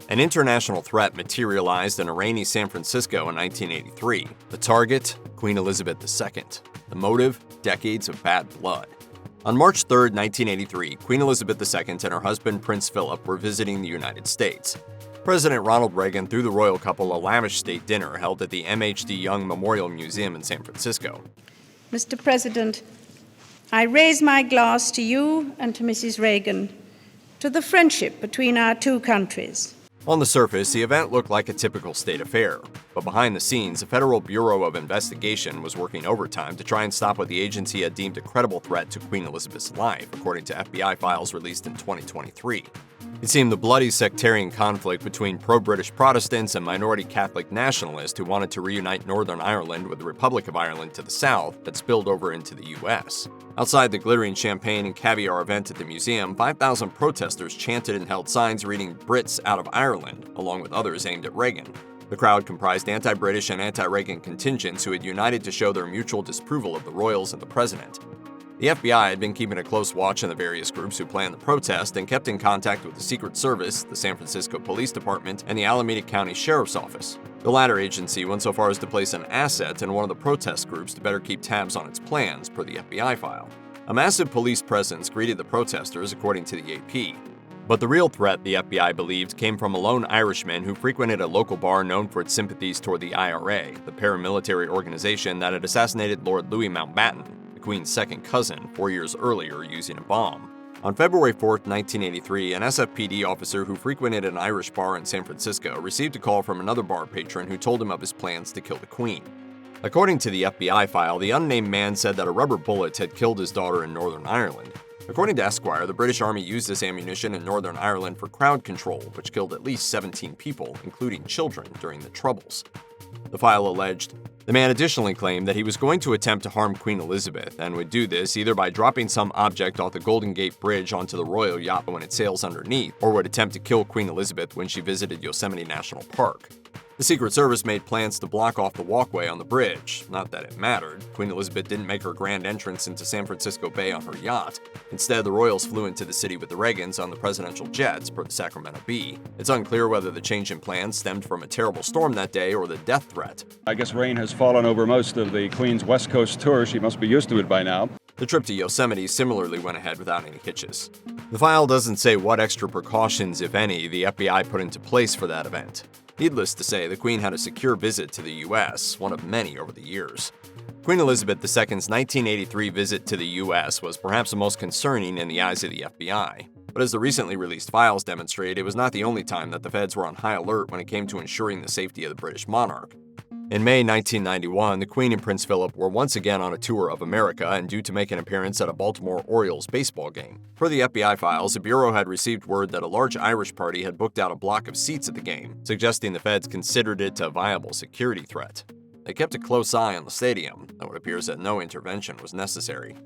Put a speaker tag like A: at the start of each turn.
A: An international threat materialized in a rainy San Francisco in 1983. The target, Queen Elizabeth II. The motive, decades of bad blood. On March 3, 1983, Queen Elizabeth II and her husband Prince Philip were visiting the United States. President Ronald Reagan threw the royal couple a lavish state dinner held at the MHD Young Memorial Museum in San Francisco.
B: Mr. President, I raise my glass to you and to Mrs. Reagan, to the friendship between our two countries.
A: On the surface, the event looked like a typical state affair, but behind the scenes, the Federal Bureau of Investigation was working overtime to try and stop what the agency had deemed a credible threat to Queen Elizabeth's life, according to FBI files released in 2023. It seemed the bloody sectarian conflict between pro-British Protestants and minority Catholic nationalists who wanted to reunite Northern Ireland with the Republic of Ireland to the south had spilled over into the U.S. Outside the glittering champagne and caviar event at the museum, 5,000 protesters chanted and held signs reading "Brits out of Ireland," along with others aimed at Reagan. The crowd comprised anti-British and anti-Reagan contingents who had united to show their mutual disapproval of the royals and the president. The FBI had been keeping a close watch on the various groups who planned the protest and kept in contact with the Secret Service, the San Francisco Police Department, and the Alameda County Sheriff's Office. The latter agency went so far as to place an asset in one of the protest groups to better keep tabs on its plans, per the FBI file. A massive police presence greeted the protesters, according to the AP. But the real threat, the FBI believed, came from a lone Irishman who frequented a local bar known for its sympathies toward the IRA, the paramilitary organization that had assassinated Lord Louis Mountbatten, the Queen's second cousin, 4 years earlier using a bomb. On February 4, 1983, an SFPD officer who frequented an Irish bar in San Francisco received a call from another bar patron who told him of his plans to kill the Queen. According to the FBI file, the unnamed man said that a rubber bullet had killed his daughter in Northern Ireland. According to Esquire, the British Army used this ammunition in Northern Ireland for crowd control, which killed at least 17 people, including children, during the Troubles. The file alleged, the man additionally claimed that he was going to attempt to harm Queen Elizabeth and would do this either by dropping some object off the Golden Gate Bridge onto the royal yacht when it sails underneath, or would attempt to kill Queen Elizabeth when she visited Yosemite National Park. The Secret Service made plans to block off the walkway on the bridge. Not that it mattered. Queen Elizabeth didn't make her grand entrance into San Francisco Bay on her yacht. Instead, the royals flew into the city with the Reagans on the presidential jets, per the Sacramento Bee. It's unclear whether the change in plans stemmed from a terrible storm that day or the death threat.
C: I guess rain has fallen over most of the Queen's West Coast tour. She must be used to it by now.
A: The trip to Yosemite similarly went ahead without any hitches. The file doesn't say what extra precautions, if any, the FBI put into place for that event. Needless to say, the Queen had a secure visit to the U.S., one of many over the years. Queen Elizabeth II's 1983 visit to the U.S. was perhaps the most concerning in the eyes of the FBI. But as the recently released files demonstrate, it was not the only time that the feds were on high alert when it came to ensuring the safety of the British monarch. In May 1991, the Queen and Prince Philip were once again on a tour of America and due to make an appearance at a Baltimore Orioles baseball game. Per the FBI files, the Bureau had received word that a large Irish party had booked out a block of seats at the game, suggesting the feds considered it a viable security threat. They kept a close eye on the stadium, though it appears that no intervention was necessary.